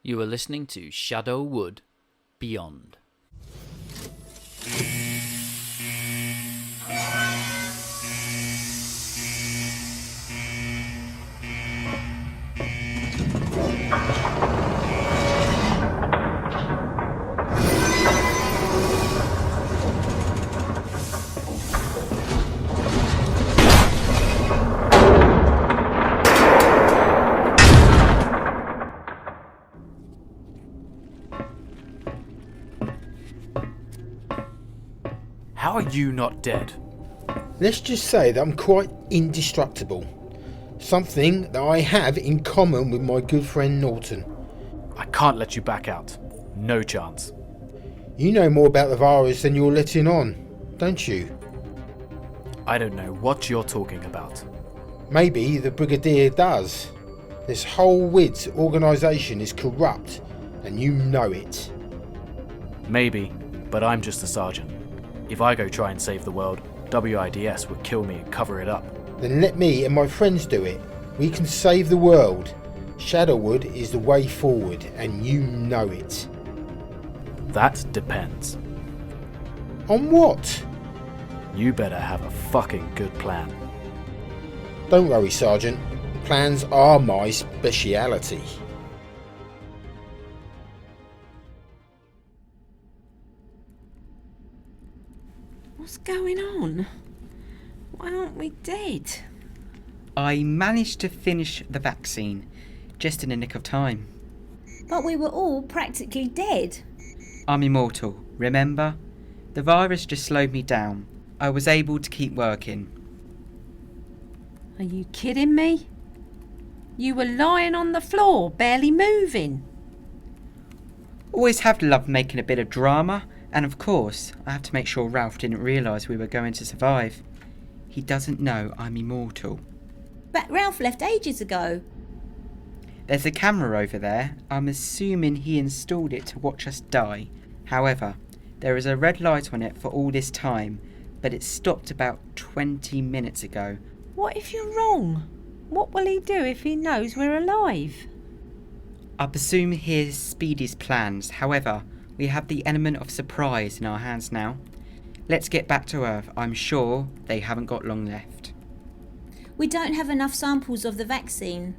You are listening to Shadow Wood Beyond. How are you not dead? Let's just say that I'm quite indestructible. Something that I have in common with my good friend Norton. I can't let you back out. No chance. You know more about the virus than you're letting on, don't you? I don't know what you're talking about. Maybe the brigadier does. This whole WIDS organisation is corrupt, and you know it. Maybe, but I'm just a sergeant. If I go try and save the world, WIDS would kill me and cover it up. Then let me and my friends do it. We can save the world. Shadowwood is the way forward, and you know it. That depends. On what? You better have a fucking good plan. Don't worry, Sergeant. Plans are my speciality. What's going on? Why aren't we dead? I managed to finish the vaccine, just in the nick of time. But we were all practically dead. I'm immortal, remember? The virus just slowed me down. I was able to keep working. Are you kidding me? You were lying on the floor, barely moving. Always have loved making a bit of drama, and of course, I have to make sure Ralph didn't realise we were going to survive. He doesn't know I'm immortal. But Ralph left ages ago. There's a camera over there. I'm assuming he installed it to watch us die. However, there is a red light on it for all this time, but it stopped about 20 minutes ago. What if you're wrong? What will he do if he knows we're alive? I presume here's Speedy's plans. However, we have the element of surprise in our hands now. Let's get back to Earth. I'm sure they haven't got long left. We don't have enough samples of the vaccine.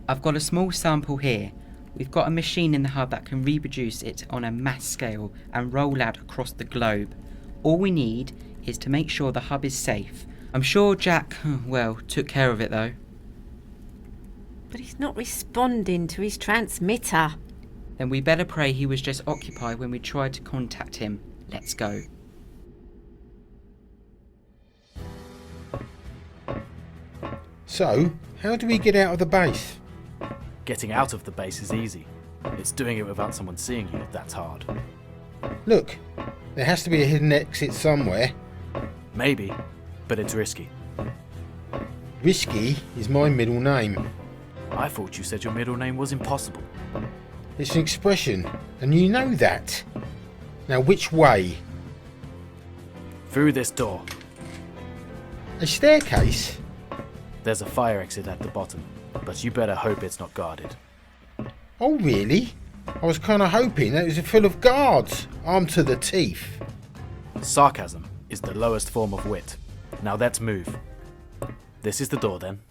I've got a small sample here. We've got a machine in the hub that can reproduce it on a mass scale and roll out across the globe. All we need is to make sure the hub is safe. I'm sure Jack, well, took care of it though. But he's not responding to his transmitter. Then we better pray he was just occupied when we tried to contact him. Let's go. So, how do we get out of the base? Getting out of the base is easy. It's doing it without someone seeing you that's hard. Look, there has to be a hidden exit somewhere. Maybe, but it's risky. Risky is my middle name. I thought you said your middle name was impossible. It's an expression, and you know that. Now which way? Through this door. A staircase? There's a fire exit at the bottom, but you better hope it's not guarded. Oh really? I was kind of hoping that it was full of guards, armed to the teeth. Sarcasm is the lowest form of wit. Now let's move. This is the door then.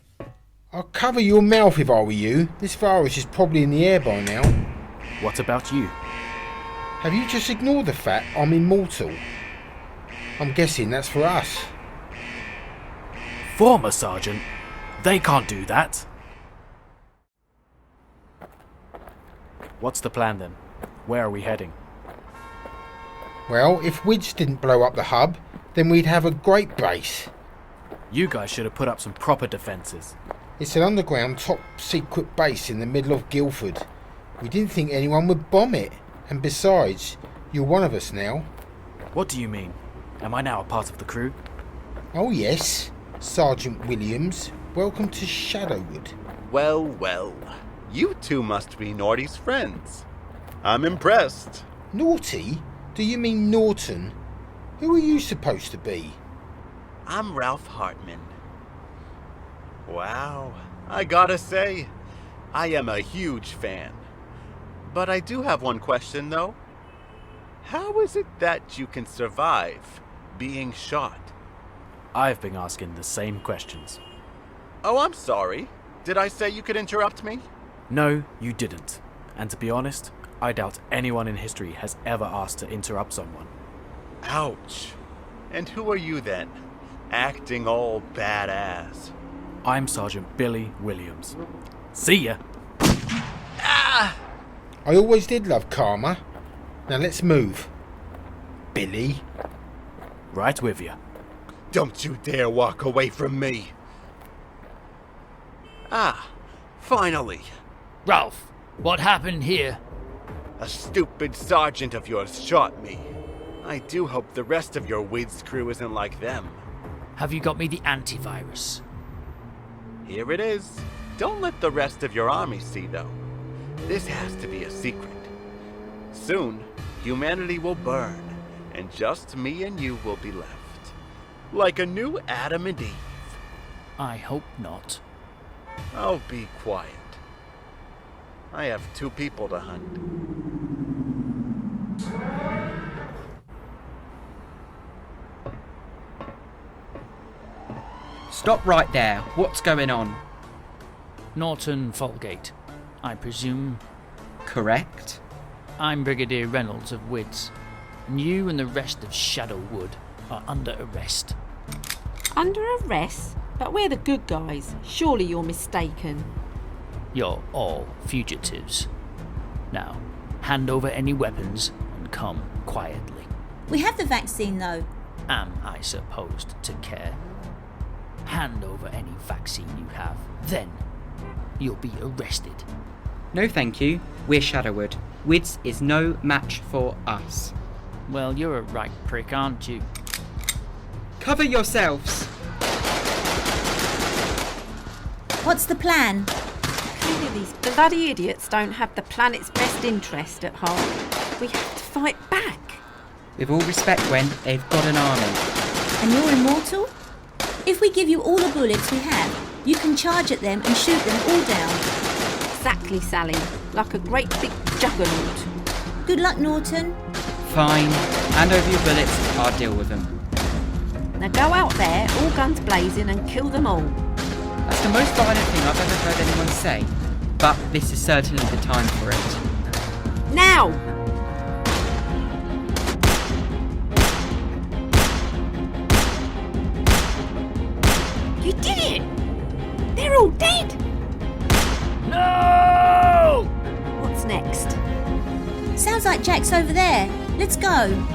I'll cover your mouth if I were you. This virus is probably in the air by now. What about you? Have you just ignored the fact I'm immortal? I'm guessing that's for us. Former Sergeant? They can't do that. What's the plan then? Where are we heading? Well, if WIDS didn't blow up the hub, then we'd have a great base. You guys should have put up some proper defences. It's an underground top-secret base in the middle of Guildford. We didn't think anyone would bomb it. And besides, you're one of us now. What do you mean? Am I now a part of the crew? Oh yes, Sergeant Williams. Welcome to Shadowwood. Well, well. You two must be Naughty's friends. I'm impressed. Naughty? Do you mean Norton? Who are you supposed to be? I'm Ralph Hartman. Wow, I gotta say, I am a huge fan. But I do have one question, though. How is it that you can survive being shot? I've been asking the same questions. Oh, I'm sorry. Did I say you could interrupt me? No, you didn't. And to be honest, I doubt anyone in history has ever asked to interrupt someone. Ouch. And who are you then? Acting all badass. I'm Sergeant Billy Williams. See ya! Ah! I always did love karma. Now let's move. Billy. Right with ya. Don't you dare walk away from me. Ah, finally. Ralph, what happened here? A stupid sergeant of yours shot me. I do hope the rest of your Wids crew isn't like them. Have you got me the antivirus? Here it is. Don't let the rest of your army see, though. This has to be a secret. Soon, humanity will burn, and just me and you will be left. Like a new Adam and Eve. I hope not. Oh, be quiet. I have 2 people to hunt. Stop right there. What's going on? Norton Folgate, I presume. Correct? I'm Brigadier Reynolds of Wids, and you and the rest of Shadowwood are under arrest. Under arrest? But we're the good guys. Surely you're mistaken. You're all fugitives. Now, hand over any weapons and come quietly. We have the vaccine though. Am I supposed to care? Hand over any vaccine you have, then you'll be arrested. No thank you. We're Shadowwood. Wids is no match for us. Well, you're a right prick, aren't you? Cover yourselves! What's the plan? Clearly these bloody idiots don't have the planet's best interest at heart. We have to fight back. With all respect, Gwen, they've got an army. And you're immortal? If we give you all the bullets we have, you can charge at them and shoot them all down. Exactly, Sally. Like a great big juggernaut. Good luck, Norton. Fine. Hand over your bullets, I'll deal with them. Now go out there, all guns blazing, and kill them all. That's the most violent thing I've ever heard anyone say. But this is certainly the time for it. Now! You did it! They're all dead! No! What's next? Sounds like Jack's over there. Let's go.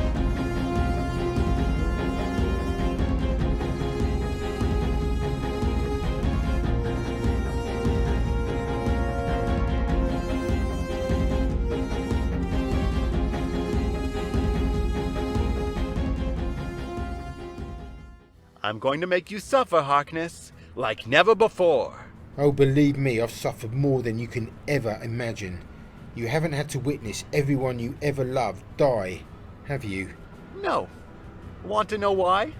I'm going to make you suffer, Harkness, like never before. Oh, believe me, I've suffered more than you can ever imagine. You haven't had to witness everyone you ever loved die, have you? No. Want to know why?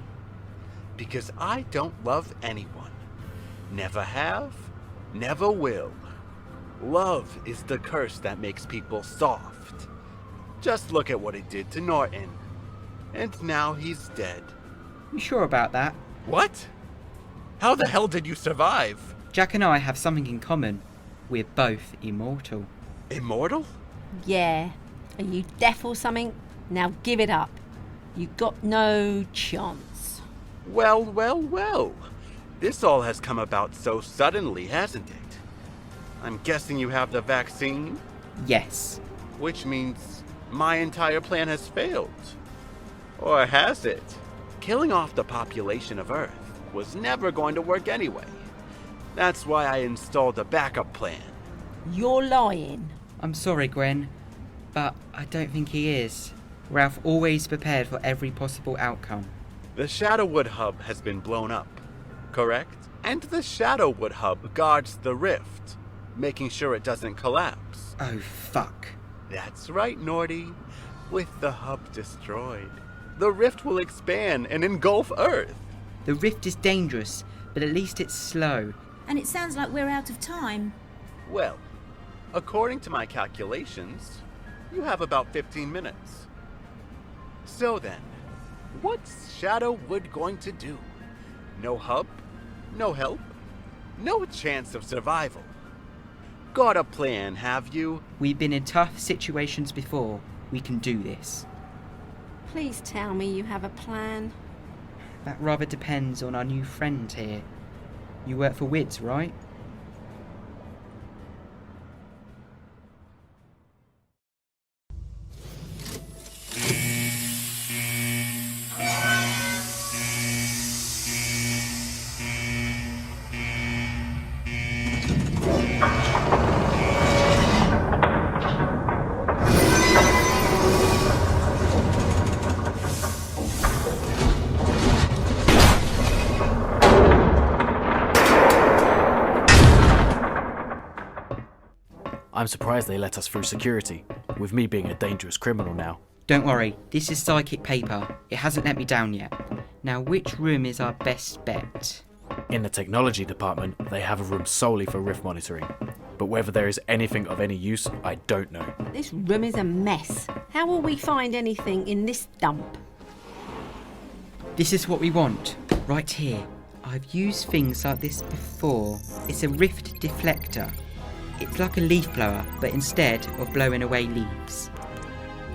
Because I don't love anyone. Never have, never will. Love is the curse that makes people soft. Just look at what it did to Norton. And now he's dead. You sure about that? What? How the hell did you survive? Jack and I have something in common. We're both immortal. Immortal? Yeah. Are you deaf or something? Now give it up. You got no chance. Well, well, well. This all has come about so suddenly, hasn't it? I'm guessing you have the vaccine? Yes. Which means my entire plan has failed. Or has it? Killing off the population of Earth was never going to work anyway. That's why I installed a backup plan. You're lying. I'm sorry, Gwen, but I don't think he is. Ralph always prepared for every possible outcome. The Shadowwood hub has been blown up, correct? And the Shadowwood hub guards the rift, making sure it doesn't collapse. Oh, fuck. That's right, Nordy. With the hub destroyed, the rift will expand and engulf Earth. The rift is dangerous, but at least it's slow. And it sounds like we're out of time. Well, According to my calculations, you have about 15 minutes. So then, what's Shadowwood going to do? No hub? No help? No chance of survival? Got a plan, have you? We've been in tough situations before. We can do this. Please tell me you have a plan. That rather depends on our new friend here. You work for WIDS, right? I'm surprised they let us through security, with me being a dangerous criminal now. Don't worry, this is psychic paper. It hasn't let me down yet. Now, which room is our best bet? In the technology department, they have a room solely for rift monitoring. But whether there is anything of any use, I don't know. This room is a mess. How will we find anything in this dump? This is what we want, right here. I've used things like this before. It's a rift deflector. It's like a leaf blower, but instead of blowing away leaves.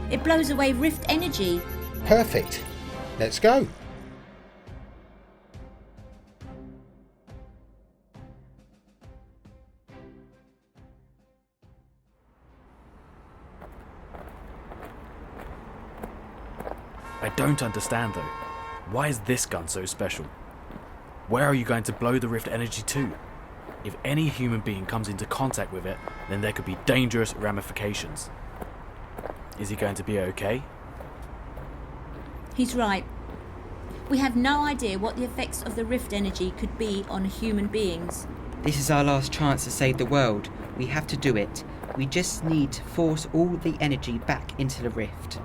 It blows away rift energy. Perfect. Let's go. I don't understand though. Why is this gun so special? Where are you going to blow the rift energy to? If any human being comes into contact with it, then there could be dangerous ramifications. Is he going to be okay? He's right. We have no idea what the effects of the rift energy could be on human beings. This is our last chance to save the world. We have to do it. We just need to force all the energy back into the rift.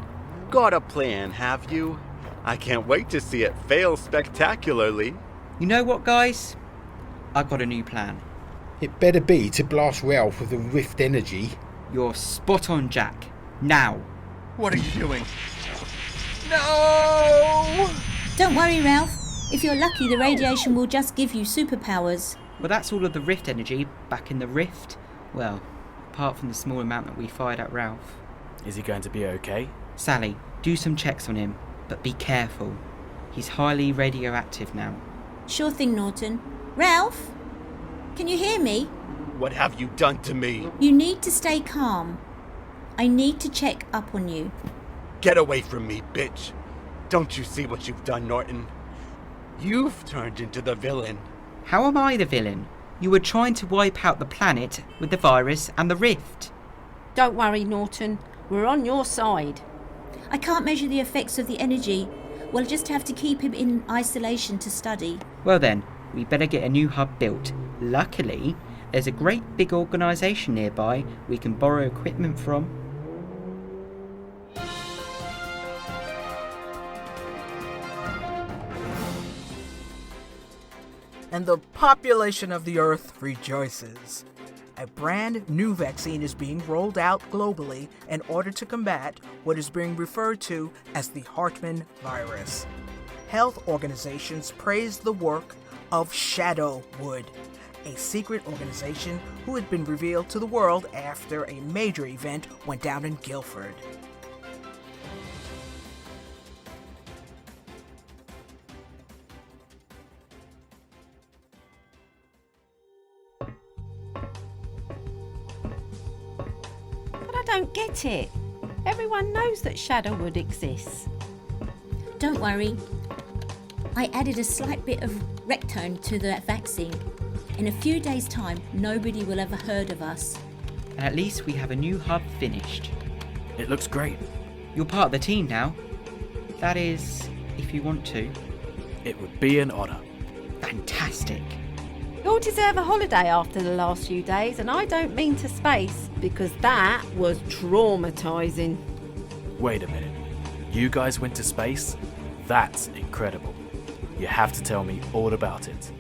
Got a plan, have you? I can't wait to see it fail spectacularly. You know what, guys? I've got a new plan. It better be to blast Ralph with the rift energy. You're spot on, Jack. Now. What are you doing? No! Don't worry, Ralph. If you're lucky, the radiation will just give you superpowers. Well, that's all of the rift energy back in the rift. Well, apart from the small amount that we fired at Ralph. Is he going to be okay? Sally, do some checks on him, but be careful. He's highly radioactive now. Sure thing, Norton. Ralph? Can you hear me? What have you done to me? You need to stay calm. I need to check up on you. Get away from me, bitch. Don't you see what you've done, Norton? You've turned into the villain. How am I the villain? You were trying to wipe out the planet with the virus and the rift. Don't worry, Norton. We're on your side. I can't measure the effects of the energy. We'll just have to keep him in isolation to study. Well then, we better get a new hub built. Luckily, there's a great big organisation nearby we can borrow equipment from. And the population of the Earth rejoices. A brand new vaccine is being rolled out globally in order to combat what is being referred to as the Hartman virus. Health organizations praise the work of Shadowwood, a secret organization who had been revealed to the world after a major event went down in Guilford. But I don't get it. Everyone knows that Shadowwood exists. Don't worry. I added a slight bit of rectone to the vaccine. In a few days' time, nobody will have heard of us. And at least we have a new hub finished. It looks great. You're part of the team now. That is, if you want to. It would be an honour. Fantastic. You'll deserve a holiday after the last few days, and I don't mean to space, because that was traumatising. Wait a minute. You guys went to space? That's incredible. You have to tell me all about it.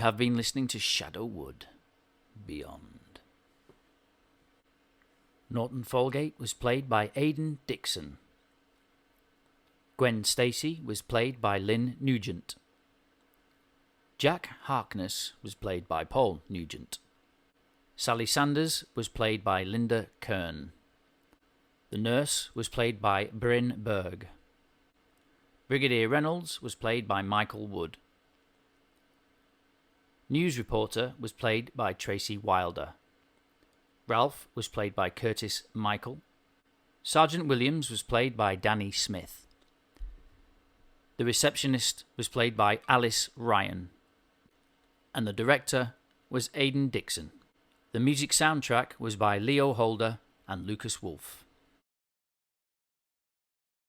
have been listening to Shadowwood Beyond. Norton Folgate was played by Aidan Dixon. Gwen Stacy was played by Lynn Nugent. Jack Harkness was played by Paul Nugent. Sally Sanders was played by Linda Kern. The nurse was played by Bryn Berg. Brigadier Reynolds was played by Michael Wood. News reporter was played by Tracy Wilder. Ralph was played by Curtis Michael. Sergeant Williams was played by Danny Smith. The receptionist was played by Alice Ryan. And the director was Aidan Dixon. The music soundtrack was by Leo Holder and Lucas Wolfe.